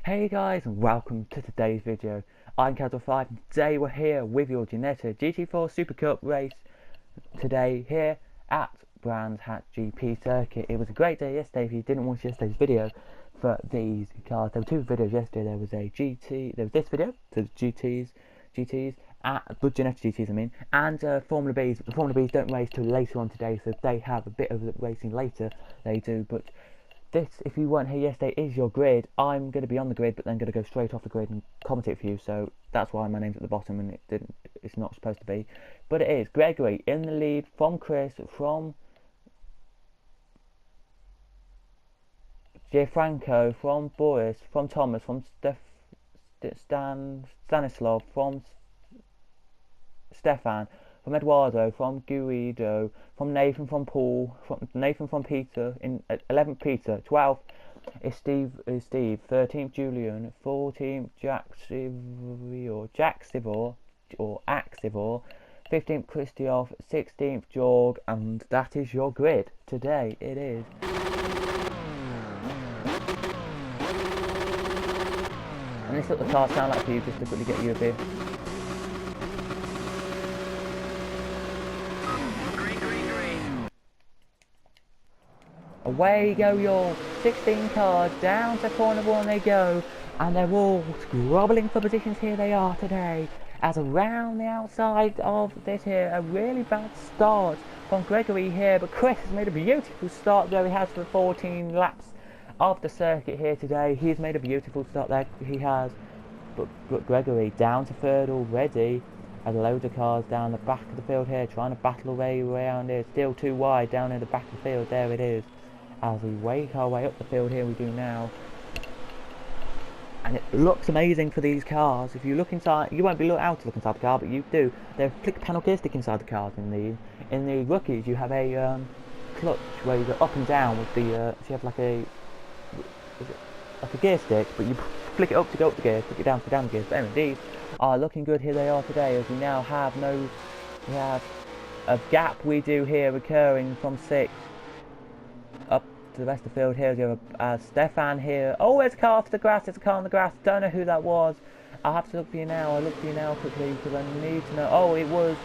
Hey guys, and welcome to today's video. I'm Casual5 and today we're here with your Ginetta GT4 SuperCup race today here at Brands Hatch GP circuit. It was a great day yesterday. If you didn't watch yesterday's video for these cars, there were two videos yesterday. There was a GT, there was this video, so the GTs, but Ginetta GTs I mean, and Formula Bs. But the Formula Bs don't race till later on today, so they have a bit of racing later, they do, but this, if you weren't here yesterday, is your grid. I'm going to be on the grid, but then going to go straight off the grid and commentate for you, so that's why my name's at the bottom and it's not supposed to be. But it is. Gregory in the lead from Chris, from Gianfranco, from Boris, from Thomas, from Stanislav, from Stefan, from Eduardo, from Guido, from Nathan, from Paul, from Nathan, from Peter, in 11th Peter, 12th is Steve, 13th Julian, 14th Jack Sivor, 15th Christoph, 16th Jorg, and that is your grid today. It is. And this is what the cars sound like for you, just to quickly get you a bit. Away go your 16 cars, down to corner one they go, and they're all grovelling for positions. Here they are today, as around the outside of this here, a really bad start from Gregory here, but Chris has made a beautiful start there. He has for 14 laps of the circuit here today. He's made a beautiful start there, he has, but Gregory down to third already, as loads of cars down the back of the field here, trying to battle away around here, still too wide down in the back of the field. There it is. As we wake our way up the field here, we do now, and it looks amazing for these cars. If you look inside, you won't be out to look inside the car, but you do. There's a click panel gear stick inside the cars. In the rookies, you have a clutch where you go up and down with the. So you have like a gear stick, but you flick it up to go up the gears, flick it down to down the gears. But anyway, these are looking good. Here they are today, as we now have we have a gap we do here occurring from 6 up to the rest of the field. Here you have Stefan here. Oh, there's a car off the grass. There's a car on the grass. Don't know who that was. I'll have to look for you now. I'll look for you now quickly because I need to know. Oh, it was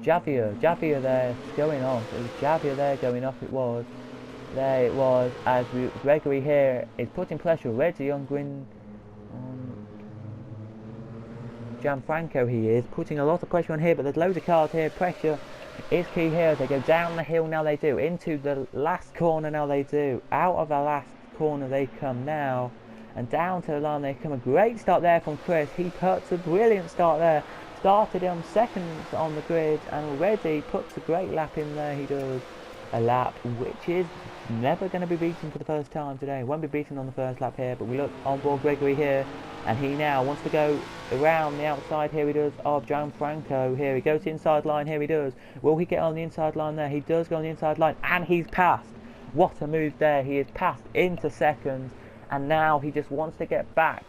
Javier there going off. It was Javier there going off. There it was, as Gregory here is putting pressure already on Gianfranco. He is putting a lot of pressure on here, but there's loads of cars here. Pressure is key here as they go down the hill. Now they do into the last corner. Now they do out of the last corner they come now, and down to the line they come. A great start there from Chris. He puts a brilliant start there. Started on seconds on the grid and already puts a great lap in there. He does a lap which is never going to be beaten for the first time today. Won't be beaten on the first lap here, but we look on board Gregory here, and he now wants to go around the outside. Here he does of Gianfranco. Here he goes to the inside line. Here he does. Will he get on the inside line there? He does go on the inside line, and he's passed. What a move there. He is passed into second, and now he just wants to get back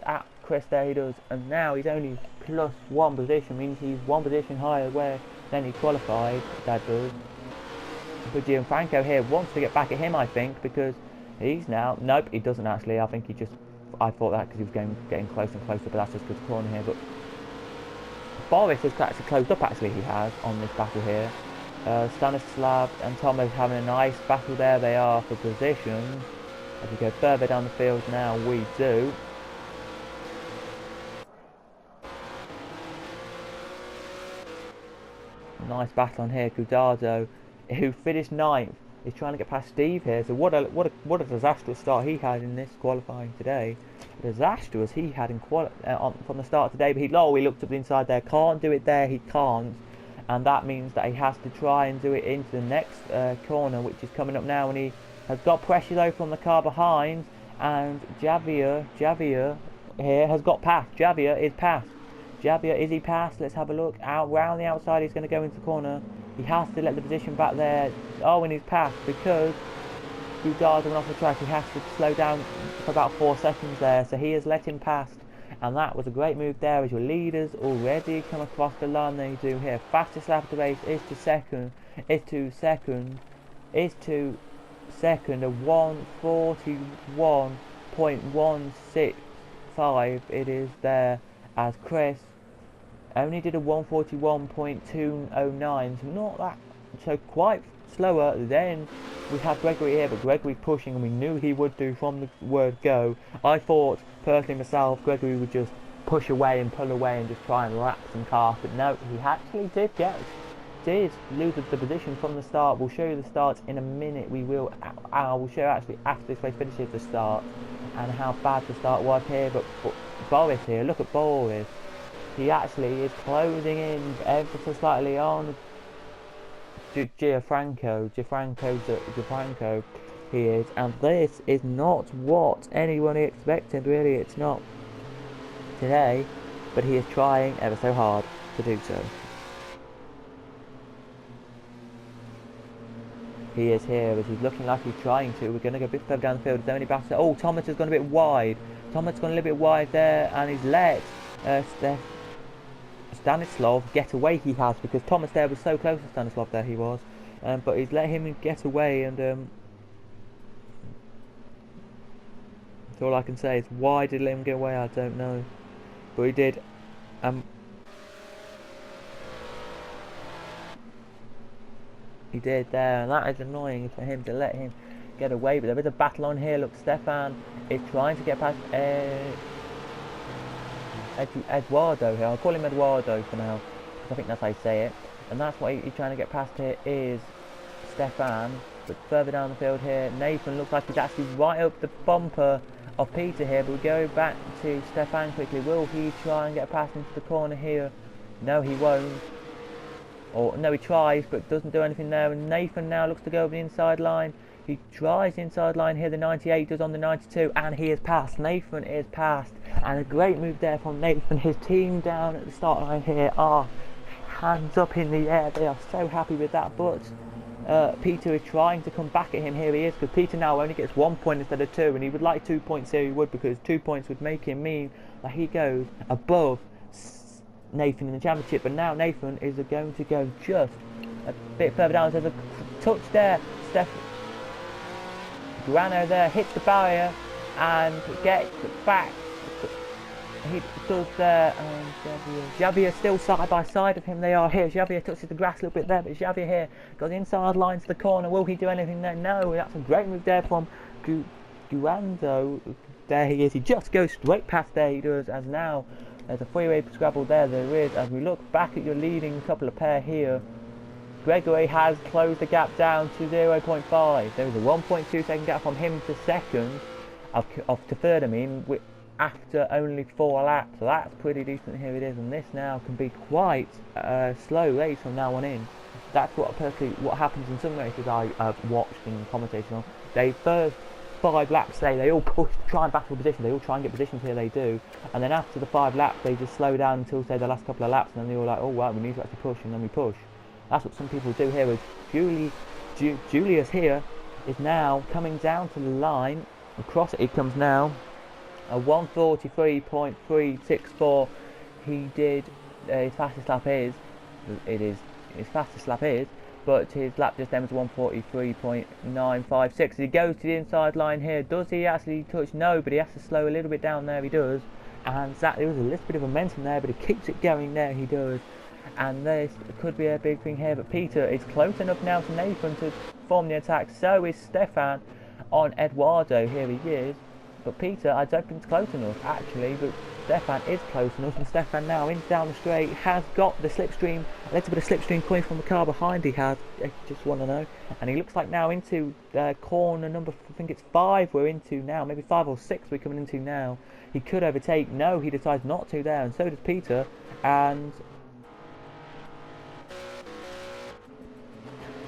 at Chris. There he does, and now he's only plus 1 position, means he's 1 position higher than he qualified. That does. But Gianfranco here wants to get back at him, I think, because he's now... Nope, he doesn't actually. I think he just... I thought that because he was getting closer and closer, but that's just good corner here. But Boris has actually closed up, actually, he has, on this battle here. Stanislav and Thomas having a nice battle there. They are for positions. As we go further down the field now, we do. Nice battle on here. Guidardo, who finished 9th, is trying to get past Steve here. So what a disastrous start he had in this qualifying today. Disastrous he had in from the start today. But he looked up the inside there. Can't do it there. He can't, and that means that he has to try and do it into the next corner, which is coming up now. And he has got pressure though from the car behind. And Javier here has got past. Javier is passed. Javier, is he passed? Let's have a look. Out round the outside, he's going to go into the corner. He has to let the position back there. Oh, and he's passed because Guidardo went off the track. He has to slow down for about 4 seconds there. So he has let him pass. And that was a great move there as your leaders already come across the line. They do here. Fastest lap of the race is to second. second, a 141.165 it is there, as Chris only did a 141.209, so not that, so quite slower. Then we had Gregory here, but Gregory pushing, and we knew he would do from the word go. I thought, personally myself, Gregory would just push away and pull away and just try and lap some cars, but no, he actually did lose the position from the start. We'll show you the start in a minute. I will show you actually after this race finishes the start and how bad the start was here. But Boris here, look at Boris. He actually is closing in ever so slightly on Gianfranco he is, and this is not what anyone expected, really. It's not today, but he is trying ever so hard to do so. He is here, as he's looking like he's trying to. We're going to go a bit further down the field. There's only Bassett. Oh, Thomas has gone a bit wide. Thomas has gone a little bit wide there, and he's let Stanislav get away. He has, because Thomas there was so close to Stanislav there he was, but he's let him get away, and that's all I can say. Is why did he let him get away? I don't know, but he did. He did there, and that is annoying for him to let him get away. But there is a battle on here. Look, Stefan is trying to get past Eduardo here. I'll call him Eduardo for now, because I think that's how you say it. And that's what he's trying to get past here is Stefan. But further down the field here, Nathan looks like he's actually right up the bumper of Peter here. But we go back to Stefan quickly. Will he try and get past into the corner here? No, he won't. Or no, he tries, but doesn't do anything there. And Nathan now looks to go over the inside line. He tries the inside line here. The 98 does on the 92, and he is passed. Nathan is passed, and a great move there from Nathan. His team down at the start line here are hands up in the air. They are so happy with that. But Peter is trying to come back at him. Here he is, because Peter now only gets 1 point instead of 2, and he would like 2 points here. He would, because 2 points would make him mean that he goes above Nathan in the championship. But now Nathan is going to go just a bit further down. There's a touch there. Guano there hits the barrier and gets back. He does there, and Javier still side by side of him. They are here. Javier touches the grass a little bit there, but Javier here goes inside line to the corner. Will he do anything there? No. That's a great move there from Guando. There he is. He just goes straight past there. He does, and now there's a three-way scrabble there. There is. As we look back at your leading couple of pair here, Gregory has closed the gap down to 0.5. There is a 1.2 second gap from him to second, to third, I mean, after only 4 laps. So that's pretty decent. Here it is, and this now can be quite a slow race from now on in. That's what happens in some races I've watched and commentated on. They first 5 laps, they all push, try and battle position. They all try and get positions here. They do, and then after the 5 laps, they just slow down until say the last couple of laps, and then they're all like, oh wow, we need to actually push, and then we push. That's what some people do here. With Julius here is now coming down to the line. Across it comes now. A 143.364. He did his fastest lap is. His fastest lap is. But his lap just then was 143.956. He goes to the inside line here. Does he actually touch? No, but he has to slow a little bit down there. He does. And there was a little bit of momentum there, but he keeps it going there. He does. And this could be a big thing here, but Peter is close enough now to Nathan to form the attack. So is Stefan on Eduardo. Here he is, but Peter, I don't think it's close enough actually, but Stefan is close enough, and Stefan now in down the straight has got the slipstream, a little bit of slipstream coming from the car behind. He has, I just want to know, and he looks like now into corner number, I think it's 5 we're into now, maybe 5 or 6 we're coming into now. He could overtake. No, he decides not to there, and so does Peter. And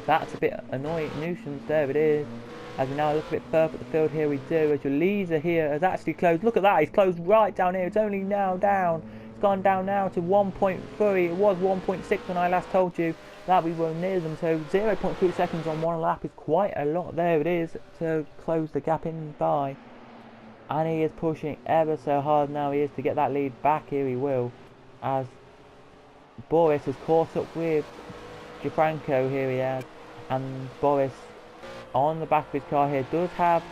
that's a bit annoying nuisance. There it is. As we now look a bit further at the field here, we do. As your leader here has actually closed. Look at that, he's closed right down here. It's only now down. It's gone down now to 1.3. It was 1.6 when I last told you that we were near them. So 0.3 seconds on one lap is quite a lot. There it is to close the gap in by. And he is pushing ever so hard now. He is to get that lead back. Here he will. As Boris has caught up with Gianfranco, here he has, and Boris on the back of his car here does have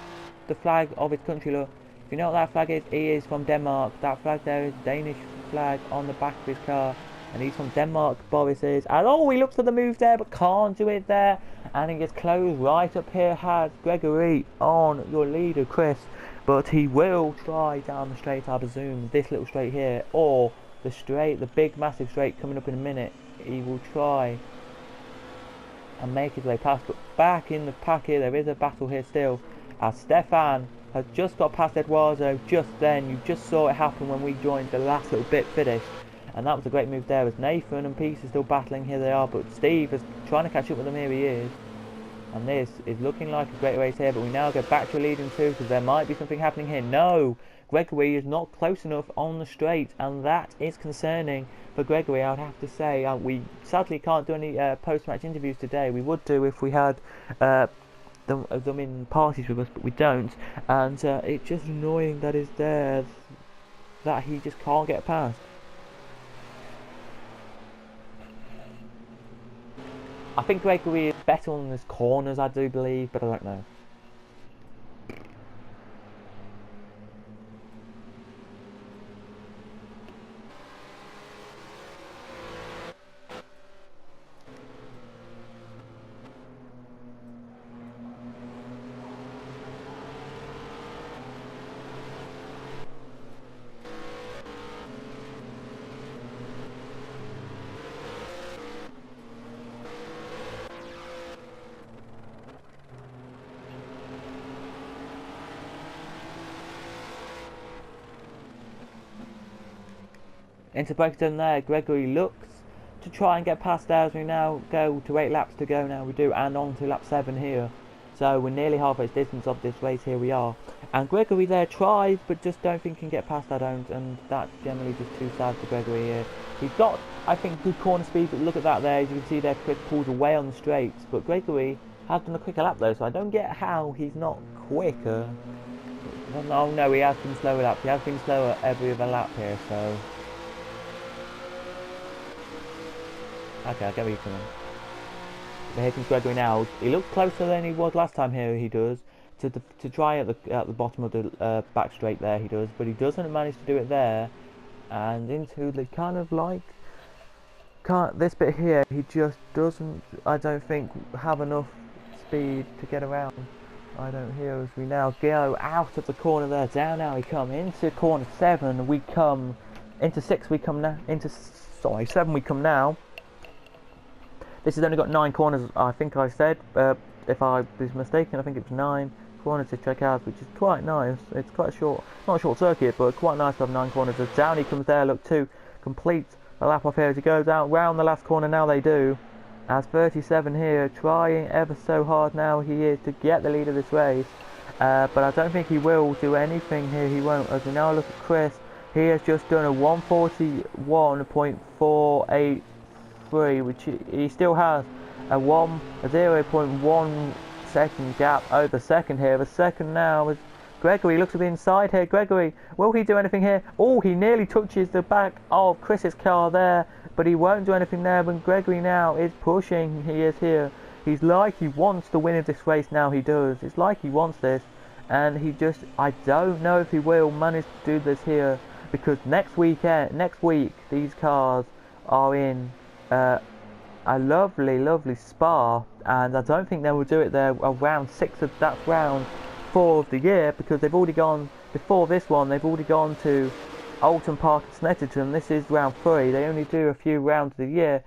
the flag of his country. Look, if you know what that flag is, he is from Denmark. That flag there is Danish flag on the back of his car, and he's from Denmark, Boris is. And oh, he looks for the move there, but can't do it there, and he gets closed right up here, has Gregory on your leader, Chris, but he will try down the straight, I presume, this little straight here, or the straight, the big massive straight coming up in a minute. He will try and make his way past, but back in the pack here there is a battle here still, as Stefan has just got past Eduardo just then. You just saw it happen when we joined, the last little bit finished, and that was a great move there, as Nathan and Peace are still battling. Here they are, but Steve is trying to catch up with them. Here he is, and this is looking like a great race here, but we now go back to a leading two, because there might be something happening here. No, Gregory is not close enough on the straight, and that is concerning for Gregory, I would have to say. We sadly can't do any post-match interviews today. We would do if we had them in parties with us, but we don't, and it's just annoying that is there, that he just can't get past. I think Gregory is better on his corners, I do believe, but I don't know. Into Brexton there, Gregory looks to try and get past there as we now go to 8 laps to go now, we do, and on to lap 7 here. So we're nearly halfway distance of this race, here we are. And Gregory there tries, but just don't think he can get past, I don't, and that's generally just too sad for Gregory here. He's got, I think, good corner speed, but look at that there, as you can see there, Chris pulls away on the straights, but Gregory has done a quicker lap though, so I don't get how he's not quicker. Oh no, he has been slower laps, he has been slower every other lap here, so... Okay, I get where you're coming. But here comes Gregory now. He looks closer than he was last time here, he does. To try at the bottom of the back straight there, he does. But he doesn't manage to do it there. And into the kind of like... this bit here, he just doesn't, I don't think, have enough speed to get around. I don't hear as we now go out of the corner there. Down now we come into corner 7. We come into 6. We come now into 7. We come now. This has only got 9 corners, I think I said. If I was mistaken, I think it was 9 corners to check out, which is quite nice. It's quite a short, not a short circuit, but quite nice to have 9 corners. As down he comes there, look, to complete a lap off here as he goes out round the last corner. Now they do. As 37 here, trying ever so hard now he is to get the lead of this race. But I don't think he will do anything here, he won't. As we now look at Chris, he has just done a 141.483, which he still has a 0.1 second gap over second here. The second now is Gregory. Looks to the inside here. Gregory, will he do anything here? Oh, he nearly touches the back of Chris's car there, but he won't do anything there. But Gregory now is pushing. He is here. He's like he wants the win of this race now. He does. It's like he wants this, and he just, I don't know if he will manage to do this here, because next week these cars are in a lovely Spa, and I don't think they will do it there around 6 of that's round 4 of the year, because they've already gone before this one. They've already gone to Alton Park and Snetterton. This is round 3. They only do a few rounds of the year.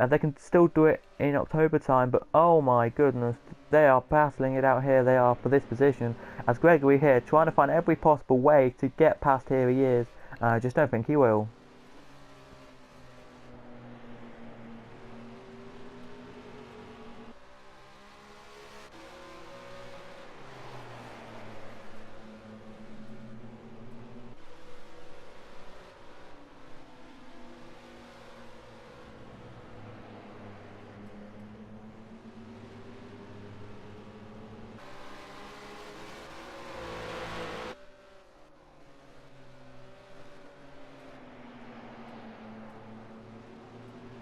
They can still do it in October time, but oh my goodness, they are battling it out here. They are for this position, as Gregory here trying to find every possible way to get past. Here he is. I just don't think he will.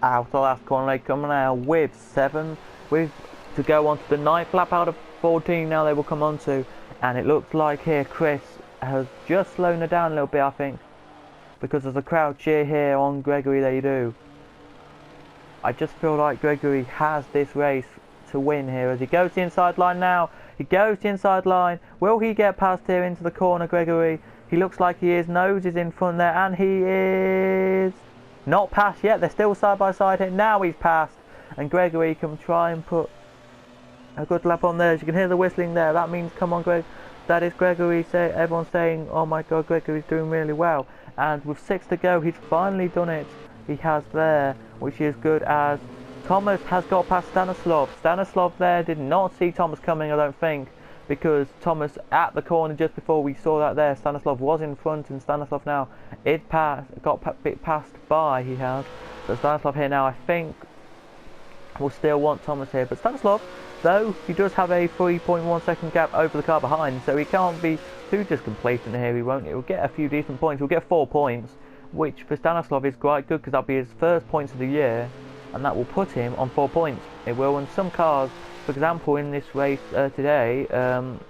Out the last corner they come now with 7, with to go on to the 9th lap out of 14 now they will come on to. And it looks like here Chris has just slowed her down a little bit, I think, because of the crowd cheer here on Gregory. They do. I just feel like Gregory has this race to win here as he goes to the inside line now. He goes to the inside line. Will he get past here into the corner, Gregory? He looks like he is. Nose is in front there, and he is not passed yet. They're still side by side here. Now he's passed, and Gregory can try and put a good lap on there. As you can hear the whistling there, that means come on, Greg. That is Gregory. Everyone's saying, oh my God, Gregory's doing really well. And with 6 to go, he's finally done it. He has there, which is good, as Thomas has got past Stanislav. Stanislav there did not see Thomas coming, I don't think, because Thomas at the corner just before we saw that there, Stanislav was in front, and Stanislav now is passed by, he has. But Stanislav here now, I think, will still want Thomas here. But Stanislav, though, he does have a 3.1 second gap over the car behind, so he can't be too just complacent here. He will get a few decent points. He'll get 4 points, which for Stanislav is quite good because that'll be his first points of the year, and that will put him on 4 points. It will. And some cars, for example, in this race today, like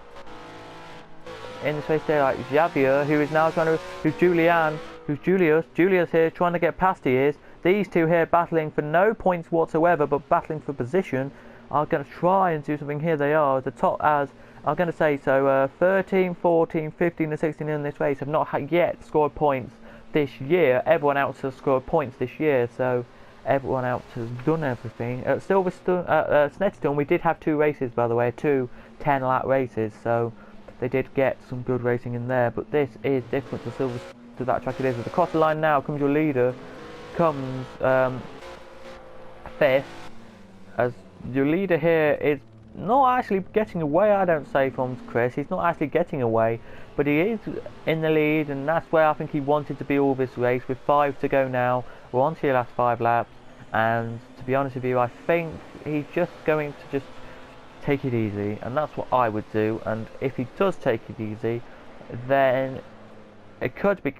Javier, who is now trying to, Julius here trying to get past. He is. These two here battling for no points whatsoever, but battling for position, are going to try and do something here. They are the top, as I'm going to say so. 13, 14, 15, and 16 in this race have not yet scored points this year. Everyone else has scored points this year, so everyone else has done everything. At Snetterton, we did have 2 races, by the way, 2 10-lap races, so they did get some good racing in there. But this is different to that track. It is. At the cross line now comes your leader, comes 5th, as your leader here is not actually getting away, I don't say, from Chris. He's not actually getting away, but he is in the lead, and that's where I think he wanted to be all this race. With 5 to go now, we're on to your last 5 laps, and to be honest with you, I think he's just going to just take it easy, and that's what I would do. And if he does take it easy, then it could be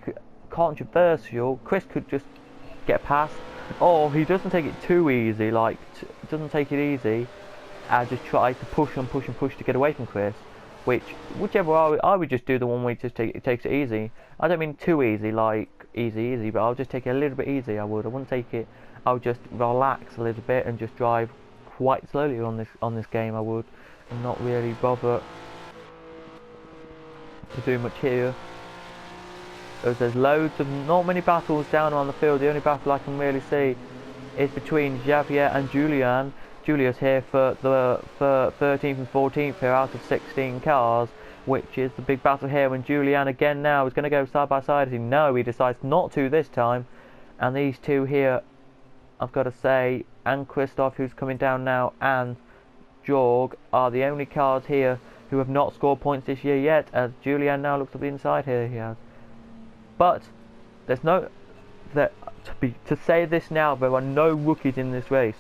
controversial. Chris could just get past, or he doesn't take it too easy, like doesn't take it easy, and just try to push and push and push to get away from Chris. Whichever I would just do the one where he just takes it easy. I don't mean too easy, like easy, but I'll just take it a little bit easy. I wouldn't take it. I would just relax a little bit and just drive quite slowly on this game. I would, and not really bother to do much here. As there's loads of not many battles down on the field. The only battle I can really see is between Javier and Julian. Julius here for 13th and 14th here out of 16 cars, which is the big battle here. When Julian again now is going to go side by side. He decides not to this time. And these two here, I've got to say, and Christoph, who's coming down now, and Jorg, are the only cars here who have not scored points this year yet, as Julian now looks to the inside here. He has. But there's no to say this now, there are no rookies in this race.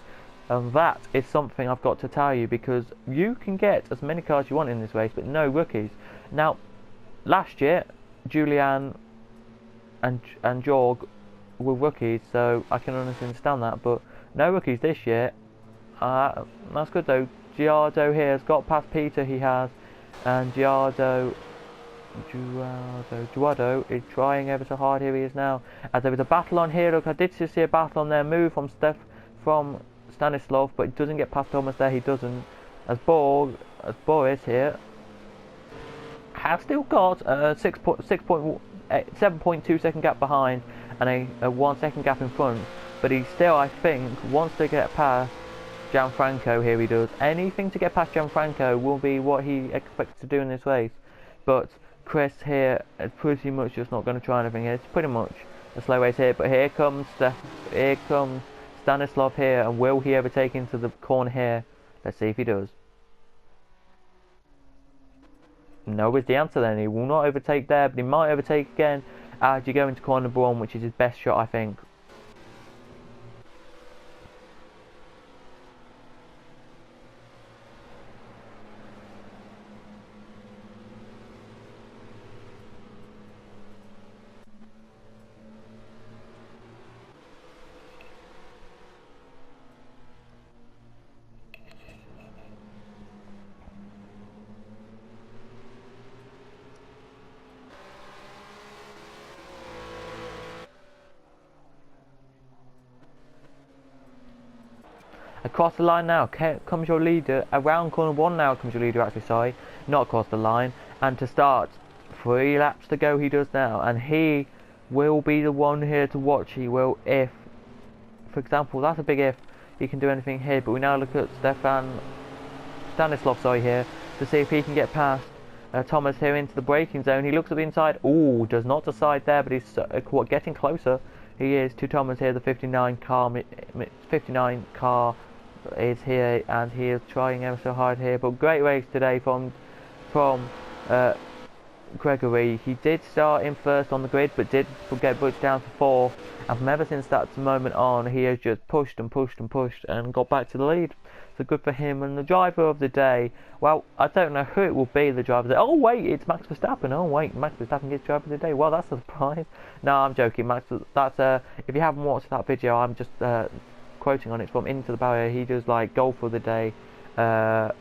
And that is something I've got to tell you, because you can get as many cars you want in this race, but no rookies. Now, last year, Julian and Jorg were rookies, so I can honestly understand that, but no rookies this year. That's good though. Giardo here has got past Peter, he has, and Giardo is trying ever so hard. Here he is now. As there is a battle on here. Look, I did just see a battle on there. Move from Stanislav, but he doesn't get past Thomas there. He doesn't. As Boris here has still got a 7.2 second gap behind and a 1 second gap in front. But he still, I think, wants to get past Gianfranco here. He does. Anything to get past Gianfranco will be what he expects to do in this race. But Chris here is pretty much just not going to try anything here. It's pretty much a slow race here. But here comes Stanislav here, and will he overtake into the corner here? Let's see if he does. No is the answer then. He will not overtake there, but he might overtake again as you go into corner number 1, which is his best shot, I think. Across the line now comes your leader. Around corner 1 now comes your leader, actually, sorry. Not across the line. And to start, 3 laps to go he does now. And he will be the one here to watch. He will, if, for example, that's a big if, he can do anything here. But we now look at Stanislav, sorry, here, to see if he can get past Thomas here into the braking zone. He looks at the inside. Ooh, does not decide there, but he's getting closer. He is to Thomas here. The 59 car is here, and he is trying ever so hard here. But great race today from Gregory. He did start in first on the grid, but did get pushed down to 4th. And from ever since that moment on, he has just pushed and pushed and pushed and got back to the lead. So good for him. And the driver of the day, well, I don't know who it will be, the driver of the day. Oh wait, it's Max Verstappen. Oh wait, Max Verstappen gets driver of the day. Well, that's a surprise. No, I'm joking. Max, that's if you haven't watched that video, I'm just quoting on it from Into the Barrier. He does like goal for the day, I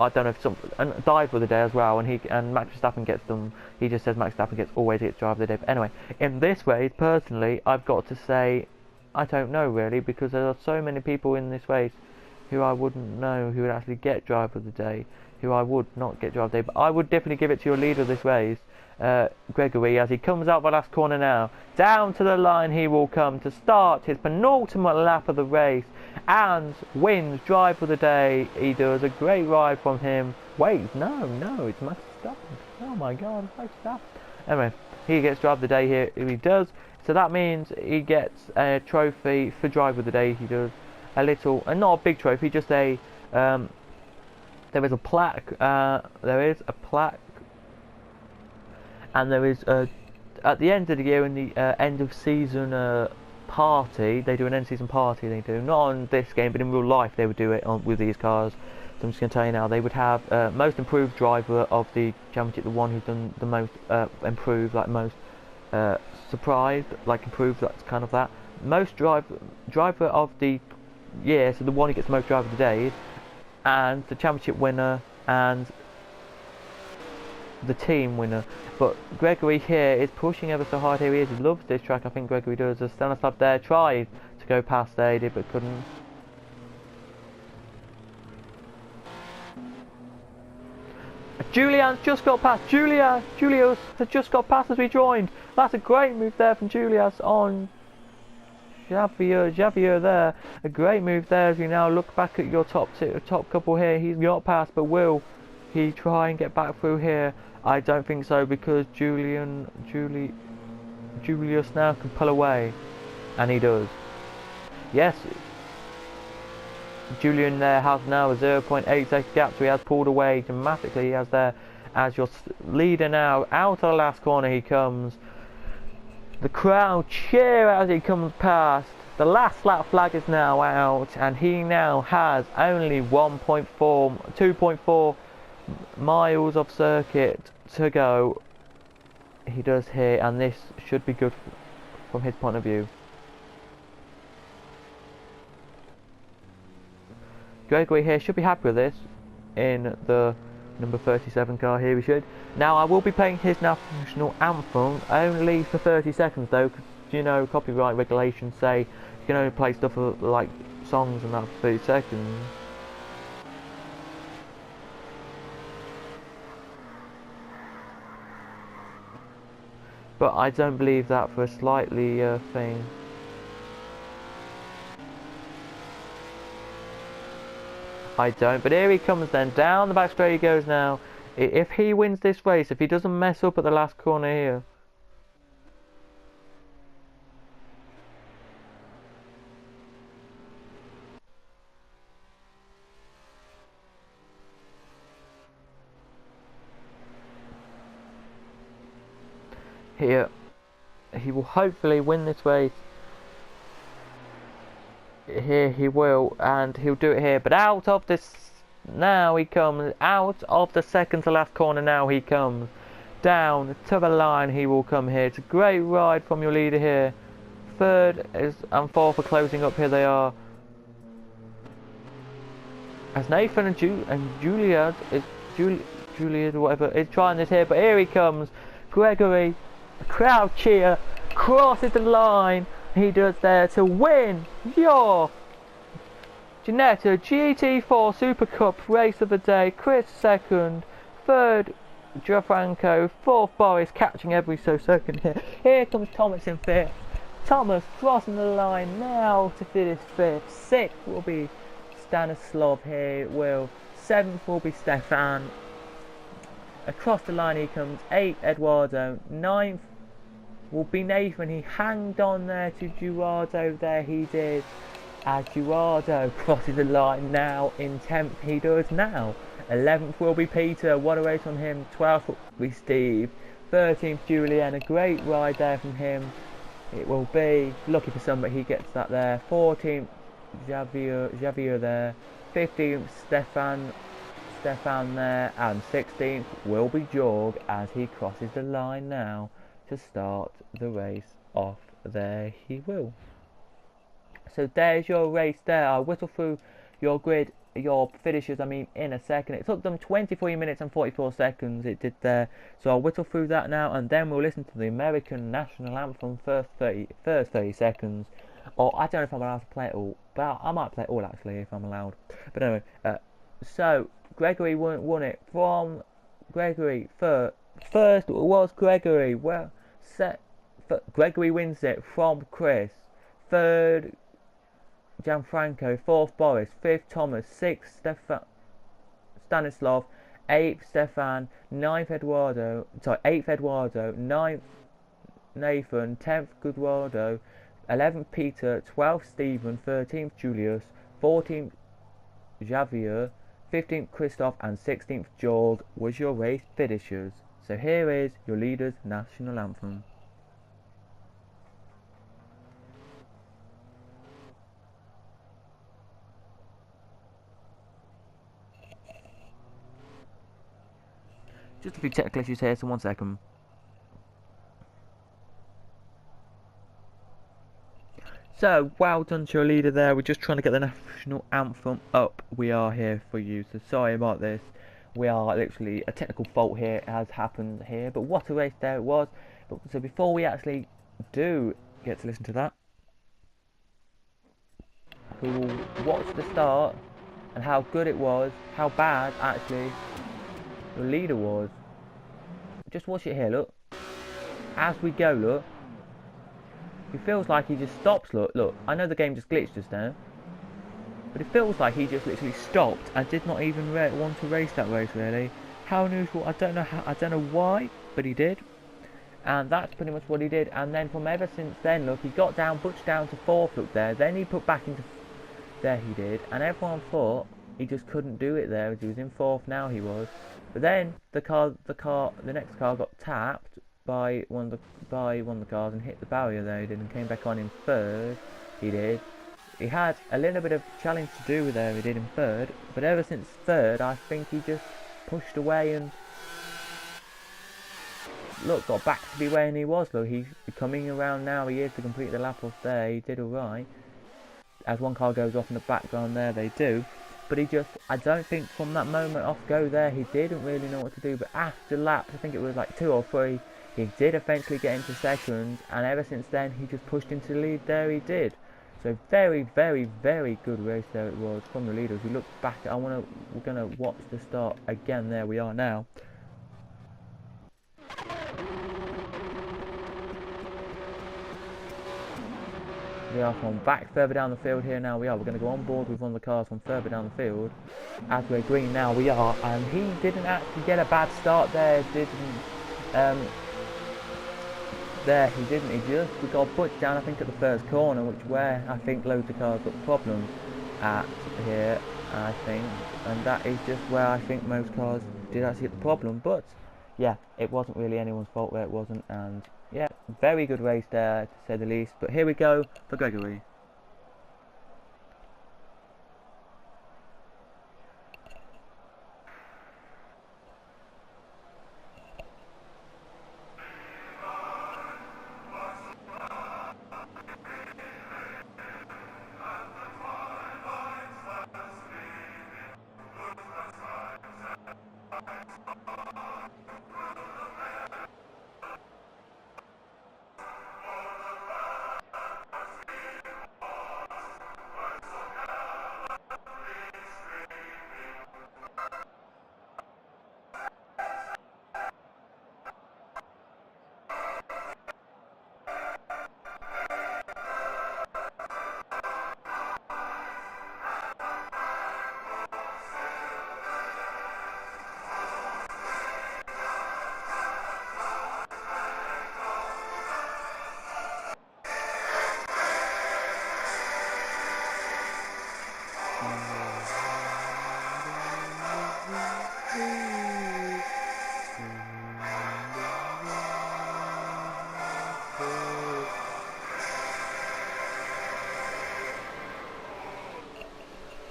don't know if some dive for the day as well, and Max Verstappen gets them. He just says Max Verstappen always gets driver of the day. But anyway, in this race, personally, I've got to say, I don't know really, because there are so many people in this race who I wouldn't know who would actually get driver of the day, who I would not get driver of the day. But I would definitely give it to your leader of this race, Gregory, as he comes out the last corner now. Down to the line he will come to start his penultimate lap of the race and wins driver of the day. He does a great ride from him. Wait, no, it's Max Verstappen. Oh my god, it's Max Verstappen. Anyway, he gets driver of the day here. He does. So that means he gets a trophy for driver of the day. He does a little, and not a big trophy, just a there is a plaque. And there is at the end of the year, in the end of season party, they do an end of season party. They do, not on this game, but in real life they would do it with these cars. So I'm just going to tell you now, they would have most improved driver of the championship, the one who's done the most improved, like most surprised, like improved, that's kind of that. Most driver of the year, so the one who gets the most driver of the day, and the championship winner, and the team winner. But Gregory here is pushing ever so hard. Here he is. He loves this track. I think Gregory does. As Stanislav there tried to go past there, he did, but couldn't. Julian's just got past. Julius has just got past as we joined. That's a great move there from Julius on Javier there. A great move there as we now look back at your top couple here. He's got past, but will he try and get back through here? I don't think so, because Julius now can pull away, and he does. Yes, Julian there has now a 0.8 second gap, so he has pulled away dramatically. He has there as your leader now. Out of the last corner he comes. The crowd cheer as he comes past. The last lap flag is now out, and he now has only 2.4 miles of circuit to go. He does here, and this should be good from his point of view. Gregory here should be happy with this in the number 37 car here. We should. Now I will be playing his national anthem only for 30 seconds though, because you know copyright regulations say you can only play stuff for, like songs and that for 30 seconds. But I don't believe that for a slightly thing. I don't, but here he comes then, down the back straight he goes now. If he wins this race, if he doesn't mess up at the last corner here. Here, he will hopefully win this race. Here he will, and he'll do it here, but out of this, now he comes, out of the second to last corner now he comes, down to the line he will come here. It's a great ride from your leader here. Third and fourth are closing up, here they are. As Nathan and Juliet or whatever is trying this here, but here he comes, Gregory, the crowd cheer, crosses the line. He does there to win your Ginetta, GT4 SuperCup race of the day. Chris second, third Gianfranco, fourth Boris, catching every so second here. Here comes Thomas in fifth. Thomas crossing the line now to finish fifth. Sixth will be Stanislav here. Seventh will be Stefan. Across the line he comes. Eighth Eduardo. Ninth will be Nathan. He hanged on there to Gerardo. There he did. As Gerardo crosses the line now in 10th, he does now. 11th will be Peter, what a race on him. 12th will be Steve. 13th Julian, a great ride there from him. It will be, lucky for some, but he gets that there. 14th Javier there. 15th Stefan there. And 16th will be Jorg as he crosses the line now to start the race off. There he will. So there's your race there. I'll whistle through your grid, your finishers, in a second. It took them 23 minutes and 44 seconds, it did there. So I'll whistle through that now, and then we'll listen to the American National Anthem first 30 seconds. Or I don't know if I'm allowed to play it all, but I might play it all actually if I'm allowed. But anyway, so Gregory won it from Gregory. First was Gregory. Gregory wins it from Chris. Third Gianfranco, fourth Boris, fifth Thomas, sixth Stanislav, eighth Stefan, eighth Eduardo, ninth Nathan, 10th Eduardo, 11th Peter, 12th Stephen, 13th Julius, 14th Javier, 15th Christoph, and 16th Georg was your race finishers. So here is your leaders' national anthem. Just a few technical issues here, so 1 second. So, well done to your leader there. We're just trying to get the national anthem up. We are here for you, so sorry about this. We are literally, a technical fault here has happened here, but what a race there it was. So before we actually do get to listen to that, we will watch the start and how good it was, how bad actually the leader was. Just watch it here, look. As we go, look. It feels like he just stops, look. I know the game just glitched just now. But it feels like he just literally stopped and did not even want to race that race, really. How unusual, I don't know why, but he did. And that's pretty much what he did. And then from ever since then, look, he got down, pushed down to 4th, look there. Then he put back into, there he did. And everyone thought he just couldn't do it there, as he was in 4th now he was. But then the next car got tapped by one of the cars and hit the barrier there he did, and came back on in 3rd. He did. He had a little bit of challenge to do with there he did in 3rd, but ever since 3rd I think he just pushed away and look, got back to be where he was. Look, he's coming around now. He is to complete the lap off there. He did alright. As one car goes off in the background there, they do. But he just, I don't think from that moment off go there, he didn't really know what to do. But after laps, I think it was like 2 or 3, he did eventually get into 2nd. And ever since then, he just pushed into the lead there, he did. So very, very, very good race there it was from the leaders. We look back, we're going to watch the start again. There we are now. We are from back further down the field here now. We're going to go on board with one of the cars from further down the field. As we're green now, we are. And he didn't actually get a bad start there, didn't there he didn't. We got pushed down, I think, at the first corner, where I think loads of cars got problems at here, I think. And that is just where I think most cars did actually get the problem. But yeah, it wasn't really anyone's fault where it wasn't. And yeah, very good race there, to say the least. But here we go for Gregory.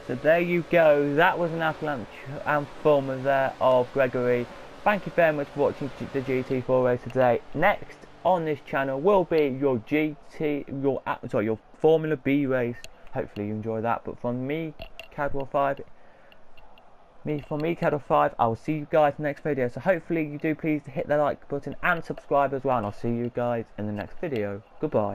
So there you go, that was an anthem there of Gregory. Thank you very much for watching the GT4 race today. Next on this channel will be your your Formula B race. Hopefully you enjoy that. But from me, Cadwell 5, Cadwell 5, I will see you guys in the next video. So hopefully you do please hit the like button and subscribe as well. And I'll see you guys in the next video. Goodbye.